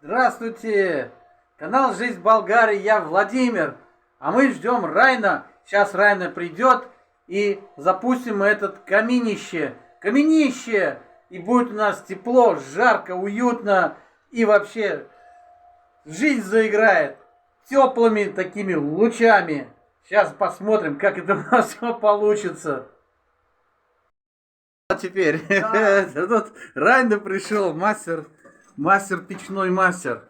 Здравствуйте! Канал «Жизнь в Болгарии», я Владимир. А мы ждем Райна. Сейчас Райна придет и запустим этот каминище. Каменище! И будет у нас тепло, жарко, уютно. И вообще жизнь заиграет теплыми такими лучами. Сейчас посмотрим, как это у нас все получится. А теперь тут Райна пришел, мастер, печной мастер.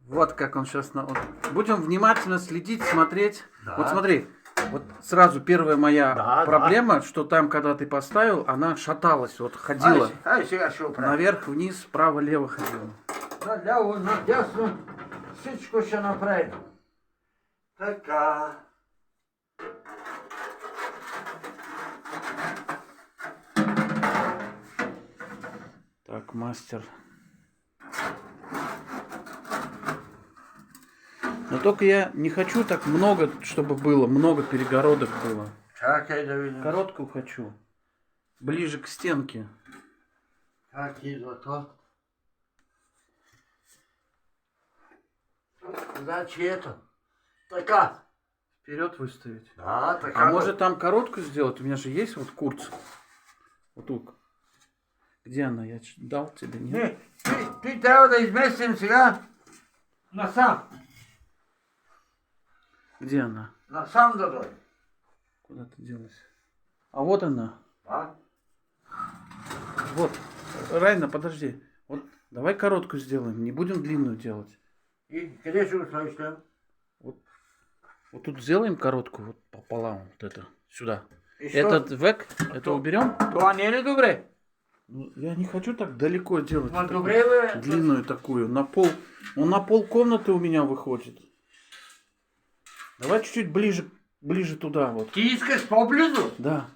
Вот как он сейчас. Вот. Будем внимательно следить, смотреть. Да. Вот смотри, вот сразу первая моя проблема, что там, когда ты поставил, она шаталась, вот ходила. Наверх, вниз, вправо, лево ходила. Наляво, надясно, всичко ще направим. Така. Так, мастер. Но только я не хочу так много, чтобы было, много перегородок было. Чакай да видим. Короткую хочу. Ближе к стенке. Как идва то? Значит это. Така. Вперед выставить. Да, така. А может там короткую сделать? У меня же есть вот курц. Вот тут. Где она? Я дал тебе, нет? Не, ти трябва да изместим сега насам. Где она? Насам да дойде. Куда ты делась? А вот она. А? Вот. Райна, подожди. Вот давай короткую сделаем. Не будем длинную делать. И къде ще го сложиш там? Вот тут сделаем короткую, вот пополам, вот это, сюда. И что? Этот век, это уберем? Това не е ли добре? Ну, я не хочу так далеко делать. Ну, такую добре, бе. длинную такую. На пол. Он на пол комнаты у меня выходит. Давай чуть-чуть ближе туда вот. Ти искаш по-близо? Да.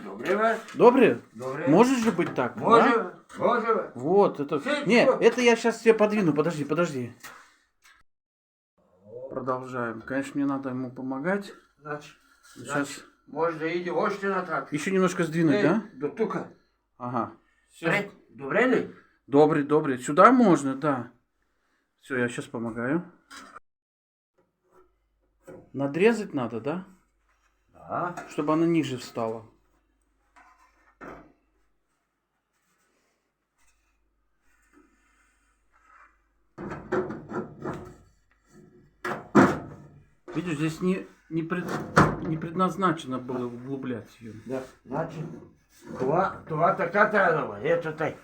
Добре, бе. Добре? Добре. Может же быть так? Може, Да? бе. Може, бе. Вот, это... Все, Не, всё. это я сейчас тебе подвину. Подожди. Продолжаем. Конечно, мне надо ему помогать. Значи, Сейчас може да иде още нататък. еще немножко сдвинуть, да? До тука. Ага. Все. Добре, добре ли? Добре. Сюда можно, да. Все, я сейчас помогаю. Надрезать надо, да? Да. Чтобы она ниже встала. Видишь, здесь не предназначено было углублять ее. Да. Значи, това така трябва да бъде. Ето тъй.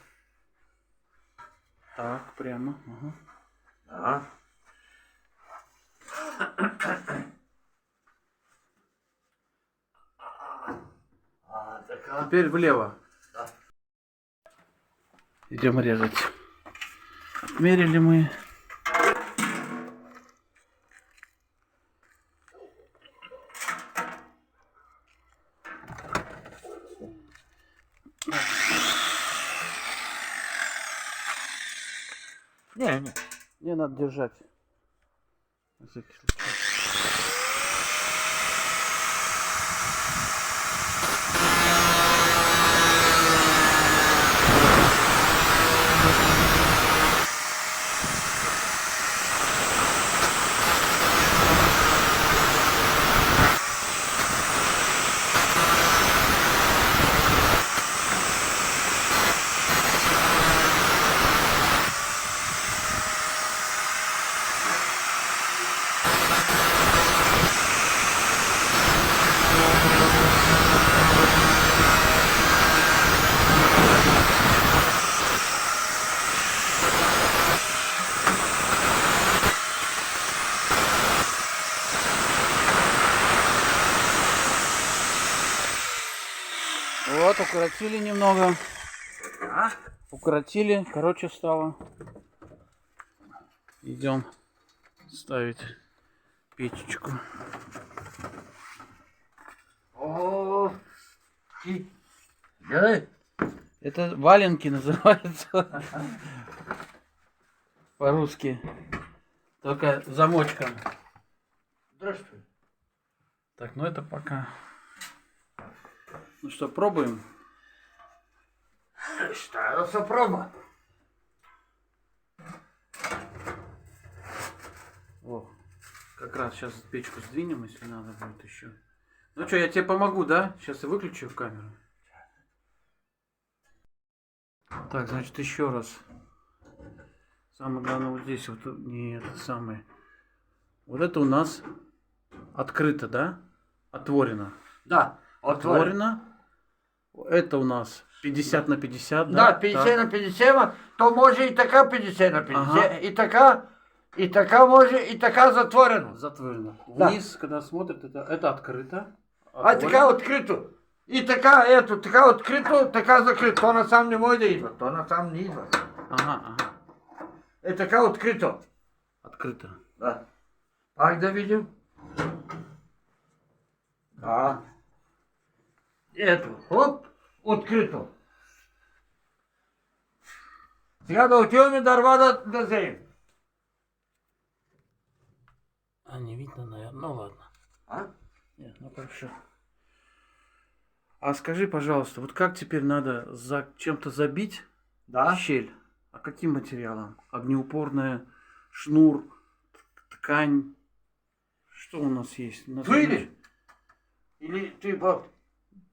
Так, прямо. Ага. Да. Така. Теперь влево. Да. Идем резать. Отмерили мы. Не. Мне надо держать. На всякий случай. Вот, укоротили немного. А? Укоротили, короче стало. Идем ставить печечку. О, ти. Гледай. Это валенки называются по-русски. Только замочком. Здравствуй. Так, ну это пока. Ну что, пробуем? Старался проба. О, как раз сейчас печку сдвинем, если надо будет еще. Ну что, я тебе помогу, да? Сейчас я выключу камеру. Так, значит, еще раз. Самое главное вот здесь вот, не это самое. Вот это у нас открыто, да? Отворено. Да, Отворено. Это у нас 50 на 50, Да, да? 50 Так. на 50, то може і така 50 на 50, Ага. і така може, і така затворена. Затворено. Да. Вниз, когда смотрят, это открыто. А така відкрито. І така, така відкрито, така закрито. То на сам не може йти, то на сам не йде. Ага, ага. І така відкрито. Открыто. Да. Так, да видим? Да. Ето, хоп, відкрито. Сега да отиваме дърва да вземем. А не видно, наверное. Ну ладно. А? Нет, ну хорошо. А скажи, пожалуйста, вот как теперь надо за чем-то забить Да. щель? А каким материалом? Огнеупорная, шнур, ткань. Что у нас есть? Твили? Или ты по...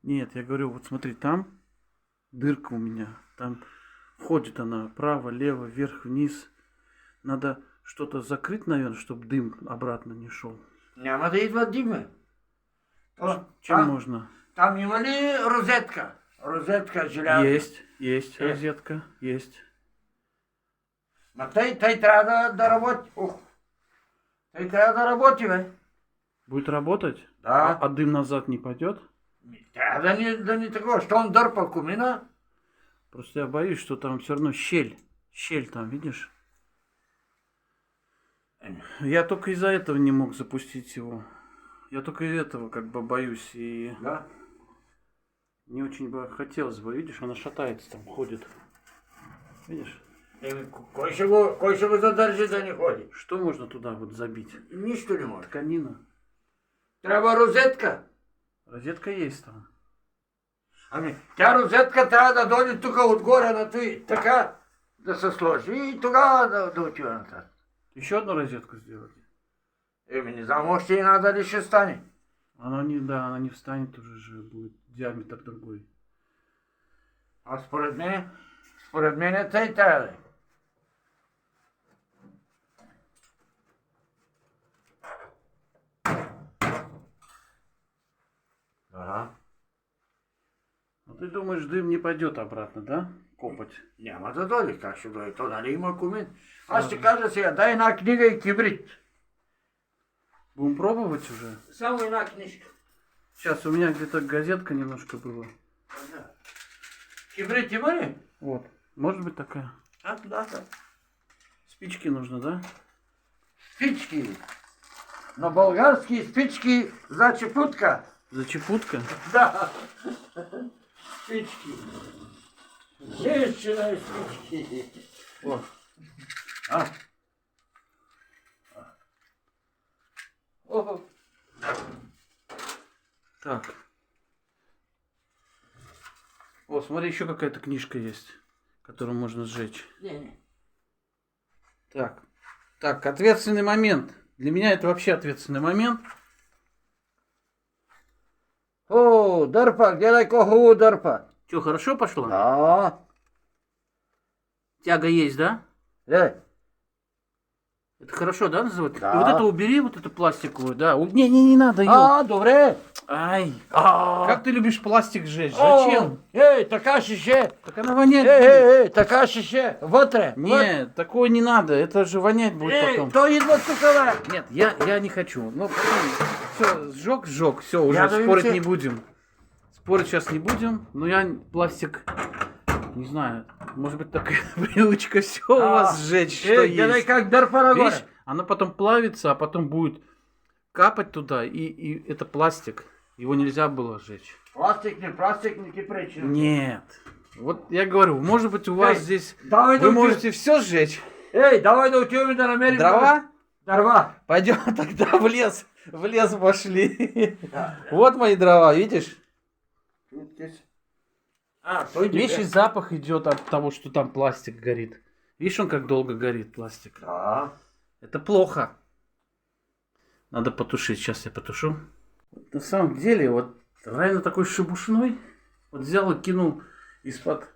Нет, я говорю, вот смотри, там дырка у меня. Там входит она право, лево, вверх, вниз. Надо что-то закрыть, наверное, чтобы дым обратно не шел. Няма да идва дима. Чем там, можно? Там има ли розетка? Розетка желязна. Есть розетка, есть. Ма тъй трябва да работи. Ух. Тъй трябва да работи, бе. Будет работать? Да. А дым назад не пойдет? Трябва да ни такова. Щом дърпа комина, Просто я боюсь, что там все равно щель. Щель там, видишь? Я только из-за этого не мог запустить его. Я только из этого как бы боюсь. И да. не очень бы хотелось бы. Видишь, она шатается там, ходит. Видишь? Кой ще го задържи да не ходи? Что можно туда вот забить? Нищо не може. Тканина. Трябва розетка. Розетка есть там. Ами, тя розетка трябва да дойде тук отгоре на той, така, да се сложи и тогава да отива нататък. Еще одну розетку сделать? Еми, не знам още една дали ще стане. Она не, да, она не встанет уже же, будет диаметр другой. А според мен тъй трябва да е. Ага. А ты думаешь, дым не пойдет обратно, да? Копать. Няма да дойде, как ще дойде? То нали има комин. Аз ще кажа сега, дай една книга и кибрид. Будем пробовать уже? Само една книжка. Сейчас, у меня где-то газетка немножко была. Кибрид има ли? Вот. Может быть такая. А, да. Спички нужно, да? Спички. На български спички за чепутка. Зачепутка? Да. Спички. Женщина спички. О, А? Ого. так. О, смотри, еще какая-то книжка есть, которую можно сжечь. Не. Так. Так, ответственный момент. Для меня это вообще ответственный момент. О, дърпа, гледай колко дърпа. Что, хорошо пошло? Да. Тяга есть, да? Это хорошо, да, называют? Да. И вот это убери, вот эту пластиковую, да. Не надо ее. А, добре. Ай. А. Как ты любишь пластик сжечь? О, Зачем? Ей, така ще. Так она вонять будет. Така ще. Вътре. Нет, такое не надо. Это же вонять будет Ей, потом. той идва тук, бе. Нет, я не хочу. Ну, все, сжег. Все, уже Я думаю, спорить все- не будем. Спорить сейчас не будем. Но я пластик, не знаю, может быть такая привычка все у вас сжечь, что Ей, гледай есть. как дърпа нагоре. Видишь, оно потом плавится, а потом будет капать туда, и это пластик. Его нельзя было сжечь. Пластик не ти пречи. Нет. Вот я говорю, может быть у вас Эй, здесь давай да вы отидем. можете все сжечь. Ей, давай да отиваме да намерим. Дрова? Дърва. Пойдем тогда в лес пошли. Вот мои дрова, видишь? А, то Видишь, и запах идет от того, что там пластик горит. Видишь, он как долго горит, пластик. Да. Это плохо. Надо потушить. Сейчас я потушу. На самом деле, вот Райна такой шебушной. Вот взял и кинул из-под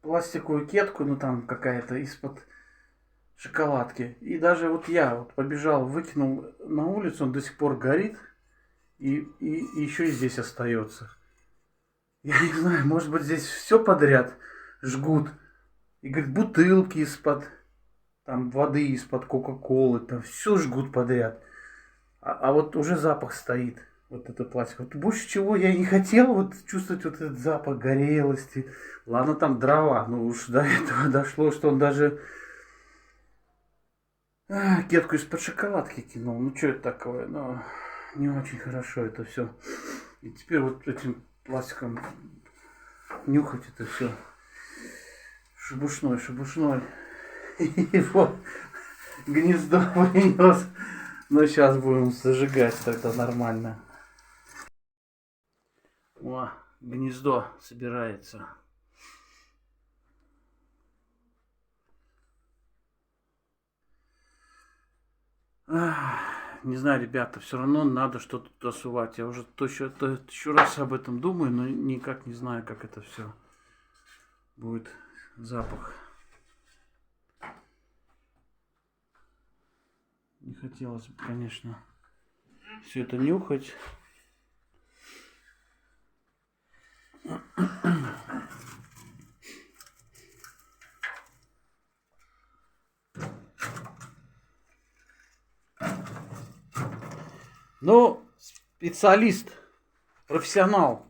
пластиковую кетку, ну там какая-то, из-под шоколадки. И даже вот я вот побежал, выкинул на улицу, он до сих пор горит. И еще и здесь остается. Я не знаю, может быть здесь все подряд жгут. И говорит, бутылки из-под там воды, из-под кока-колы, там все жгут подряд. А вот уже запах стоит. Вот это пластик. Вот больше чего я не хотел вот чувствовать вот этот запах горелости. Ладно, там дрова, но уж до этого дошло, что он даже кетку из-под шоколадки кинул. Ну что это такое? Ну, не очень хорошо это все. И теперь вот этим пластиком нюхать это все. Шебушной, шебушной. И вот гнездо принес. Но сейчас будем зажигать тогда нормально. О, гнездо собирается. Не знаю, ребята, все равно надо что-то туда сувать. Я уже еще раз об этом думаю, но никак не знаю, как это все будет запах. Не хотелось бы, конечно, все это нюхать. Ну, специалист, профессионал.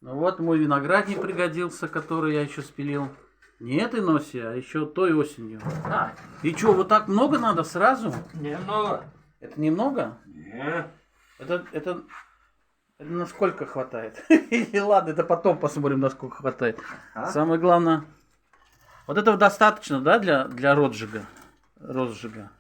Ну вот мой виноградник пригодился, который я еще спилил. Не этой носью, а еще той осенью. И что, вот так много надо сразу? Немного. Это немного? Нет. Это насколько хватает? И ладно, это потом посмотрим, насколько хватает. Самое главное, вот этого достаточно, да, для розжига? Розжига.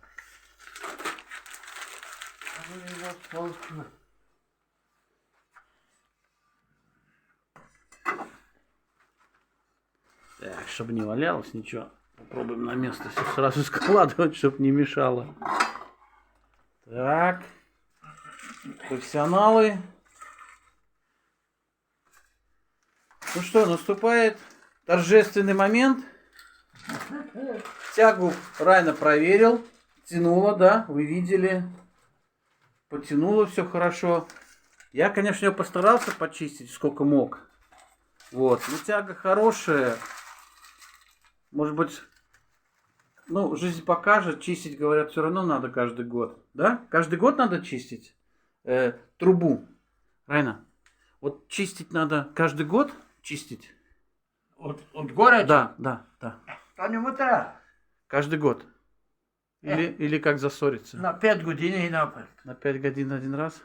Так, чтобы не валялось ничего. Попробуем на место все сразу складывать, чтобы не мешало. Так. Профессионалы. Ну что, наступает торжественный момент. Тягу Райна проверил. Тянула, да, вы видели. Потянуло все хорошо. Я, конечно, ее постарался почистить сколько мог. Вот. Но тяга хорошая. Может быть, ну, жизнь покажет. Чистить, говорят, все равно надо каждый год. Да? Каждый год надо чистить трубу. Райна, вот чистить надо каждый год? Чистить? От города? Да. Та не треба. Каждый год. Или как зассориться? На 5 годин и наперед. На 5 годин один раз?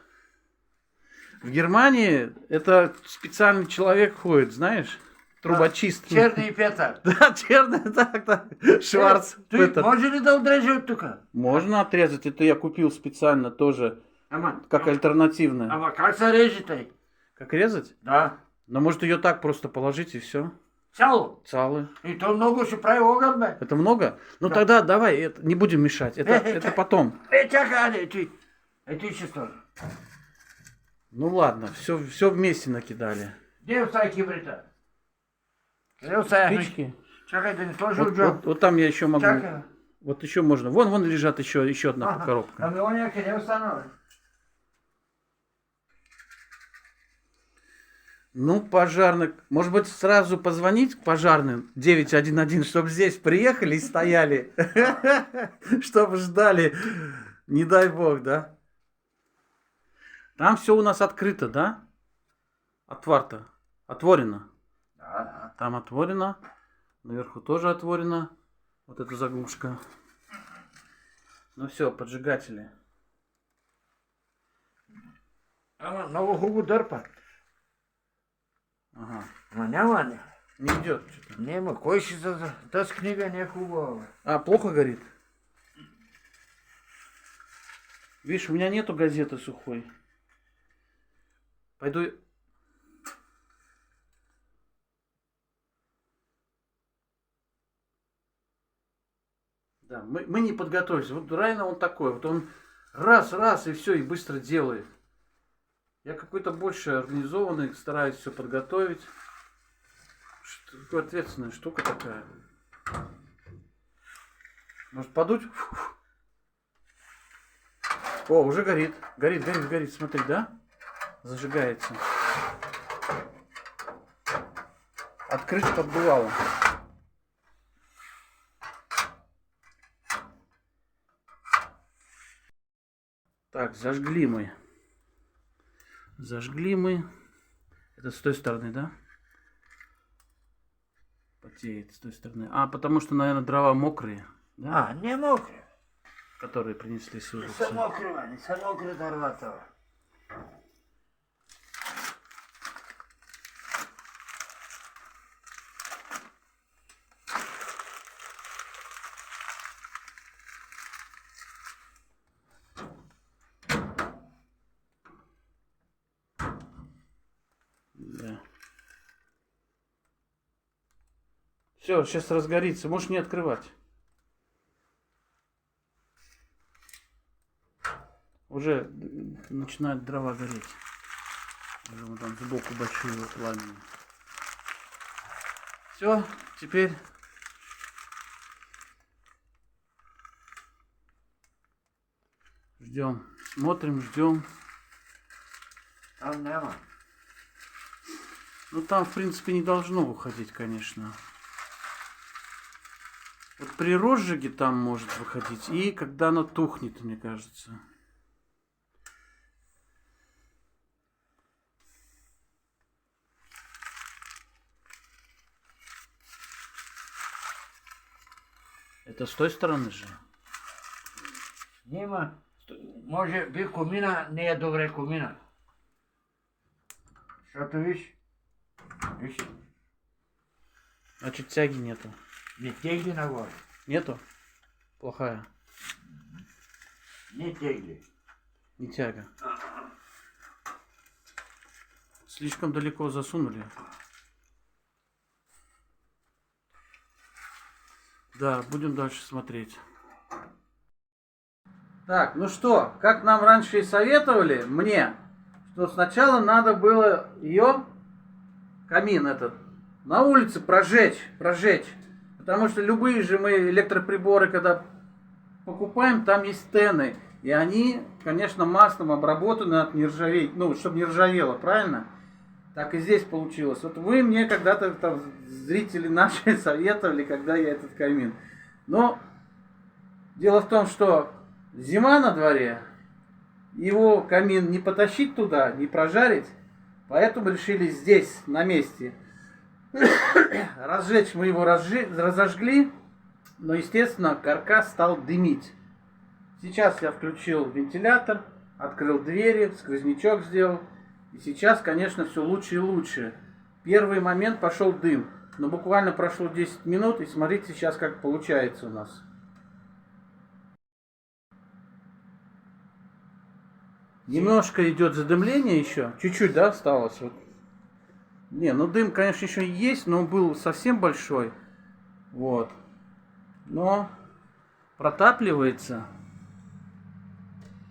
В Германии это специальный человек ходит, знаешь? Трубочист. Черный Петър. Да, черный, так. Шварц. Ты може ли да отрежеш от тук? Можно отрезать. Это я купил специально тоже, как альтернативное. Ама как се реже тъй? Как резать? Да. Но может ее так просто положить и все. Цяло. Цалы. И то много ще прави огън, бе. Это много? Ну тогда давай, не будем мешать. Это потом. Чакай, аде, ти ще стори. Ну ладно, все вместе накидали. Где остави кибрита? Къде оставя? Спички. Чакай да не сложи от джоб. Вот там я еще могу. Чакай. Вот еще можно. Вон лежат еще одна коробка. Ами оня къде остана? Ну, пожарных. Может быть, сразу позвонить пожарным 911, чтобы здесь приехали и стояли. Чтобы ждали. Не дай бог, да? Там все у нас открыто, да? Отвар-то. Отворено. Да. Там отворено. Наверху тоже отворено. Вот эта заглушка. Ну все, поджигатели. Ама много хубаво дърпа. Ага. Ма няма не. Не идет что-то. Нема. Кой ще за тази книга не е хубава. А, плохо горит? Видишь, у меня нету газеты сухой. Пойду. Да, мы не подготовились. Вот Райна он такой, вот он раз, и все, и быстро делает. Я какой-то больше организованный, стараюсь все подготовить. Что такая ответственная штука такая. Может подуть? О, уже горит. Горит. Смотри, да? Зажигается. От крыши поддувало. Так, зажгли мы. Это с той стороны, да? Потеет с той стороны. А, потому что, наверное, дрова мокрые. Да? А, не мокрые. Которые принесли с улицы. Не самокрые дрова то. Да. Все, сейчас разгорится. Можешь не открывать. Уже начинают дрова гореть. Уже вон там сбоку большие вот пламени. Все, теперь ждем. Смотрим, ждем. Там нема. Ну там, в принципе, не должно выходить, конечно. Вот при розжиге там может выходить. И когда оно тухнет, мне кажется. Это с той стороны же? Нема. Може би кумина не е добре кумина. Защото виж. Значит, тяги нету. Не тегли нагоре. Нету? Плохая. Не тегли. Не тяга. Слишком далеко засунули. Да, будем дальше смотреть. Так, ну что, как нам раньше и советовали, мне, что сначала надо было ее, камин этот, на улице прожечь. Потому что любые же мы электроприборы, когда покупаем, там есть стены. И они, конечно, маслом обработаны от нержавей, ну, чтобы не ржавело, правильно? Так и здесь получилось. Вот вы мне когда-то, там, зрители наши, советовали, когда я этот камин. Но дело в том, что зима на дворе, его камин не потащить туда, не прожарить, поэтому решили здесь, на месте. Разжечь мы его разожгли, но, естественно, каркас стал дымить. Сейчас я включил вентилятор, открыл двери, сквознячок сделал. И сейчас, конечно, все лучше и лучше. Первый момент пошел дым. Но буквально прошло 10 минут, и смотрите сейчас, как получается у нас. Немножко идет задымление еще. Чуть-чуть, да, осталось? Вот. Не, ну дым, конечно, еще есть, но он был совсем большой. Вот. Но протапливается.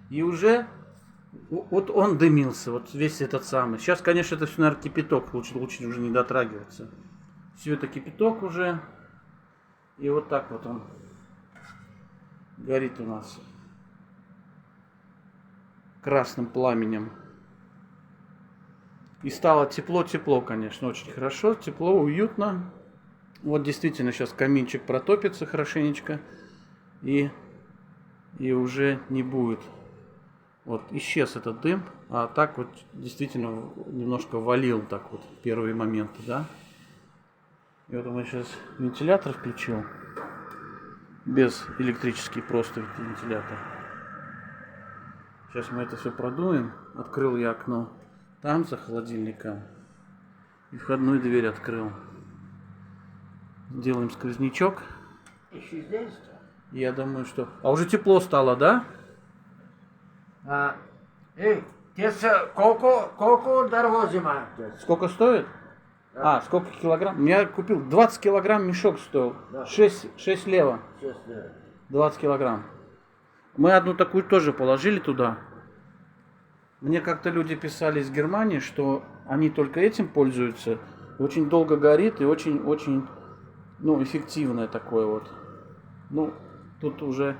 И уже вот он дымился, вот весь этот самый. Сейчас, конечно, это все, наверное, кипяток. Лучше уже не дотрагиваться. Все это кипяток уже. И вот так вот он горит у нас красным пламенем. И стало тепло, конечно, очень хорошо. Тепло, уютно. Вот действительно сейчас каминчик протопится хорошенечко. И уже не будет. Вот исчез этот дым, а так вот действительно немножко валил так вот в первые моменты, да. И вот я сейчас вентилятор включил, без электрический, просто вентилятор. Сейчас мы это все продуем. Открыл я окно там за холодильником и входную дверь открыл. Делаем сквознячок. Еще здесь? Я думаю, что... А уже тепло стало, да? Ей, Те са, колко дърво взимаят? Сколько стоит? А, сколько килограмм? Я купил 20 килограмм мешок стоил. Да. 6 лева. 6 лева. 20 килограмм. Мы одну такую тоже положили туда. Мне как-то люди писали из Германии, что они только этим пользуются. Очень долго горит и очень, ну, эффективное такое вот. Ну, тут уже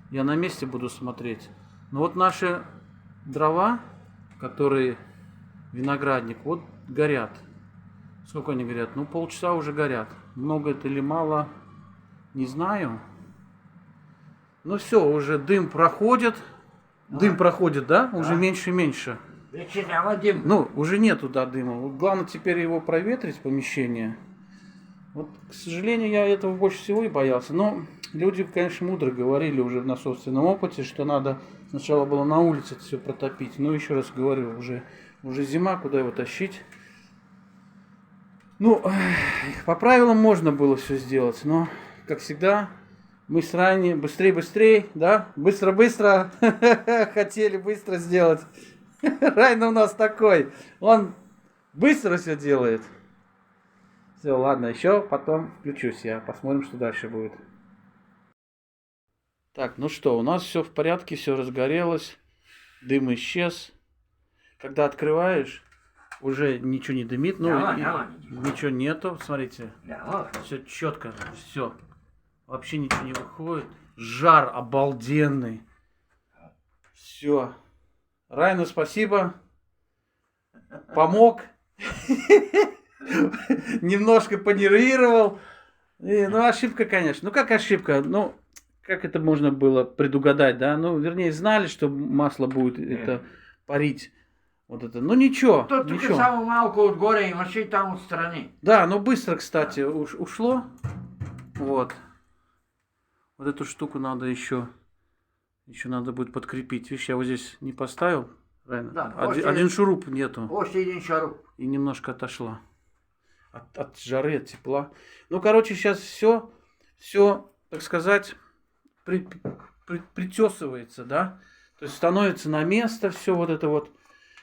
я на месте буду смотреть. Но вот наши дрова, которые виноградник, вот горят. Сколько они горят? Ну, полчаса уже горят. Много это или мало, не знаю. Ну все, уже дым проходит. Дым проходит, да? Уже меньше и меньше. Вече няма дим. Ну, уже нету, да, дыма. Вот главное теперь его проветрить, помещение. Вот, к сожалению, я этого больше всего и боялся. Но люди, конечно, мудро говорили уже на собственном опыте, что надо сначала было на улице это все протопить. Но еще раз говорю, уже зима, куда его тащить? Ну, по правилам можно было все сделать, но, как всегда, мы с ранее быстрее, да? Быстро хотели быстро сделать. Райна у нас такой. Он быстро все делает. Все, ладно, еще потом включусь я. Посмотрим, что дальше будет. Так, ну что, у нас все в порядке, все разгорелось. Дым исчез. Когда открываешь, уже ничего не дымит. Ну, ничего нету. Смотрите. Все четко. Все. Вообще ничего не выходит. Жар обалденный. Все. Райну спасибо. Помог. Немножко понервировал. Ну, ошибка, конечно. Ну, как ошибка? Ну, как это можно было предугадать, да? Ну, вернее, знали, что масло будет это парить. Вот это. Ну, ничего. То тук само малко отгоре имаше и там отстрани. Да, но быстро, кстати, ушло. Вот. Вот эту штуку надо еще надо будет подкрепить. Видишь, я вот здесь не поставил. Да, один шуруп нету. Още един шуруп. И немножко отошла. От жары, от тепла. Ну, короче, сейчас все, так сказать, притесывается, да? То есть становится на место все вот это вот.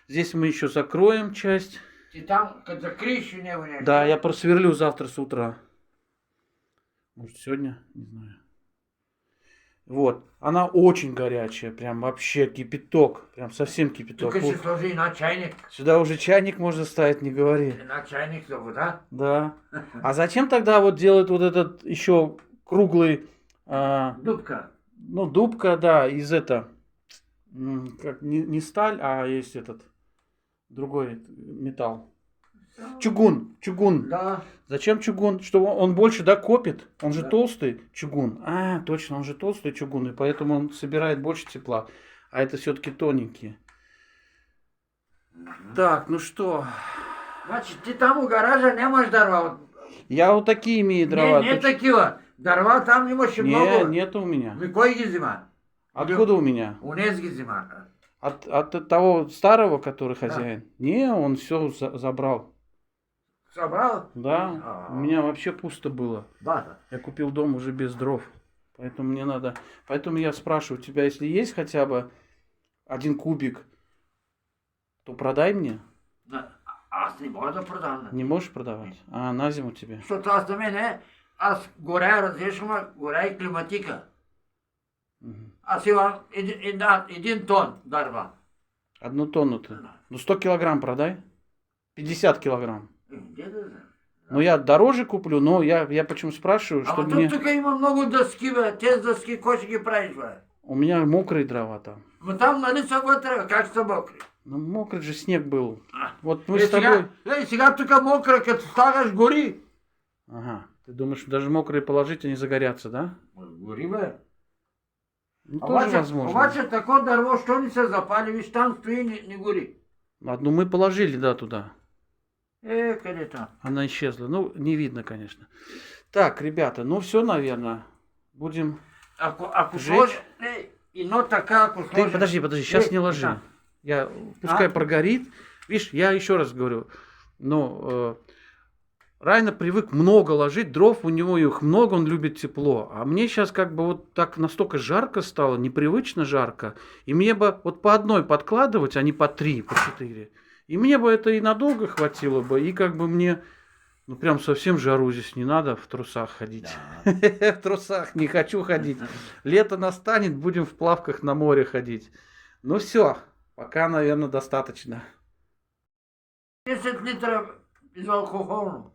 Здесь мы еще закроем часть. Ты там, как закроешь у него нещо? Да, я просверлю завтра с утра. Может, сегодня? Не знаю. Вот. Она очень горячая. Прям вообще кипяток. Прям совсем кипяток. Тук ще сложи на чайник. Сюда уже чайник можно ставить, не говори. На чайник за вода. Да. А зачем тогда вот делают вот этот еще круглый... Дубка. Ну, дубка, да, из как, не сталь, а есть этот другой металл. Чугун. Да. Зачем чугун? Что он больше, да, копит? Он же Да. толстый чугун. А, точно, он же толстый чугун, и поэтому он собирает больше тепла. А это все-таки тоненькие. Так, ну что? Значи ти там у гаража нямаш дърва. Я вот такие имею дрова. Не такива. Дърва там имаше много. Нету у меня. Ми кой ги взима? Откуда у меня? Унес ги взима. От того старого, который хозяин? Не, он все забрал. Собрал? Да, у меня вообще пусто было. Да. Я купил дом уже без дров. Поэтому мне надо... Поэтому я спрашиваю тебя, если есть хотя бы 1 кубик, то продай мне. Аз не мога да продам. Не можешь продавать? А, на зиму тебе? Защото аз за мен аз горя разрешвам, горя и климатика. Аз имам 1 тон дърва. 1 тонну-то? Ну 100 килограмм продай. 50 килограмм. Где да знам? Ну я дороже куплю, но я почему спрашиваю, что Ама мне... тук има много дъски, бе. Тези дъски, кой ще ги правиш, бе? У меня мокрые дрова там. Но там нали са вътре, как са мокри? Ну мокрый же снег был. Вот мы с тобой... Сега тук мокра, като слагаш гори. Ага. Ты думаешь, даже мокрые положить, они загорятся, да? Гори, бе. Ну, тоже возможно. Обаче тако дърво, що не се запали, виж там стои, не гори. Одну мы положили, да, туда. Къде там? Она исчезла. Ну, не видно, конечно. Так, ребята, ну все, наверное. Будем... Ако жечь. сложи, едно така, ако Ты сложи... подожди, сейчас не ложи. Пускай прогорит. Видишь, я еще раз говорю, ну, Райна привык много ложить дров, у него их много, он любит тепло. А мне сейчас как бы вот так настолько жарко стало, непривычно жарко. И мне бы вот по одной подкладывать, а не по 3, по 4. И мне бы это и надолго хватило бы, и как бы мне, ну прям совсем жару здесь не надо в трусах ходить. Да. В трусах не хочу ходить. Лето настанет, будем в плавках на море ходить. Ну все, пока, наверное, достаточно. 10 литров безалкогольно.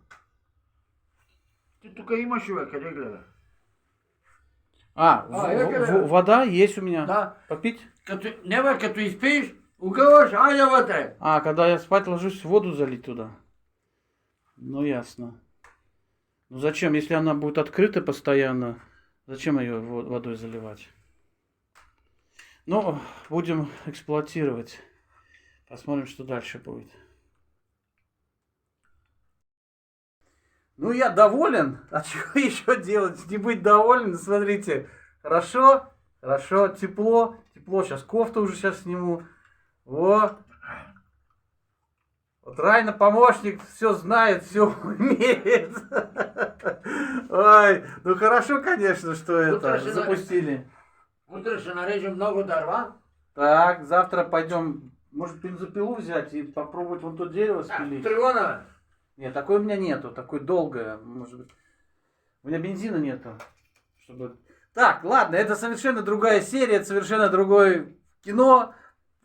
Ты только имаш човек, къде гледа? Вода есть у меня. Да. Попить? Като изпиеш, угъваш, айде вътре. А, когда я спать ложусь, воду залить туда. Ну, ясно. Ну, зачем? Если она будет открыта постоянно, зачем ее водой заливать? Ну, будем эксплуатировать. Посмотрим, что дальше будет. Ну, я доволен. А чего еще делать? Не быть доволен? Смотрите, хорошо, хорошо, тепло. Тепло. Сейчас кофту уже сейчас сниму. Вот. Вот Райна помощник все знает, все умеет. Ой, ну хорошо, конечно, что это запустили. Утре ще нарежем много дърва. Так, завтра пойдем, может, бензопилу взять и попробовать вон то дерево спилить. Тригона. Нет, такой у меня нету, такой долгое, может быть. У меня бензина нету. Чтобы... Так, ладно, это совершенно другая серия, это совершенно другое кино.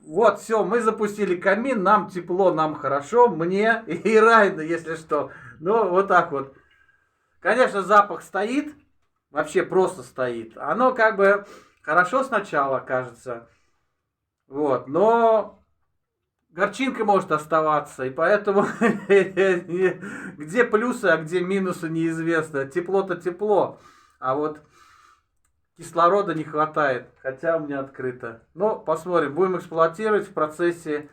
Вот, все, мы запустили камин, нам тепло, нам хорошо, мне и Райна, если что. Ну, вот так вот. Конечно, запах стоит, вообще просто стоит. Оно как бы хорошо сначала кажется, вот, но горчинка может оставаться, и поэтому где плюсы, а где минусы неизвестно. Тепло-то тепло, а вот кислорода не хватает, хотя у меня открыто. Но посмотрим, будем эксплуатировать в процессе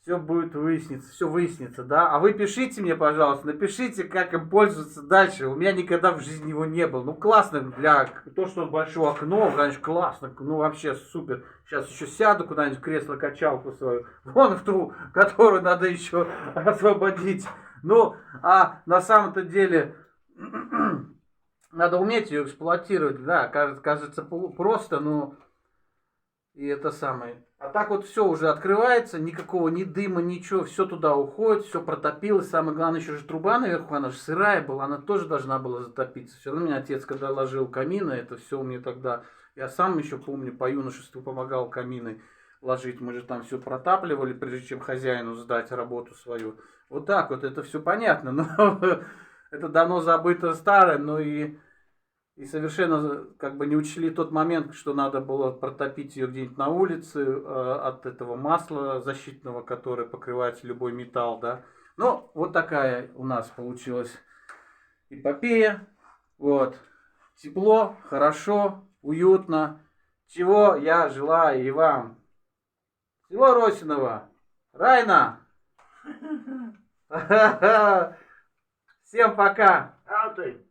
все будет выясниться, все выяснится, да. А вы пишите мне, пожалуйста, напишите, как им пользоваться дальше. У меня никогда в жизни его не было. Ну, классно для то, что большое окно, конечно, классно, ну, вообще супер. Сейчас еще сяду куда-нибудь в кресло-качалку свою, вон в ту, которую надо еще освободить. Ну, а на самом-то деле надо уметь ее эксплуатировать, да, кажется просто, но и это самое. А так вот все уже открывается, никакого ни дыма, ничего, все туда уходит, все протопилось. Самое главное, еще же труба наверху, она же сырая была, она тоже должна была затопиться. Все равно меня отец, когда ложил камины, это все мне тогда... Я сам еще помню, по юношеству помогал камины ложить. Мы же там все протапливали, прежде чем хозяину сдать работу свою. Вот так вот, это все понятно. Но это давно забыто старое, но и совершенно как бы не учли тот момент, что надо было протопить ее где-нибудь на улице от этого масла защитного, которое покрывает любой металл, да. Ну, вот такая у нас получилась эпопея. Вот. Тепло, хорошо, уютно. Чего я желаю и вам. Всего Росиного. Райна. Всем пока. А ты?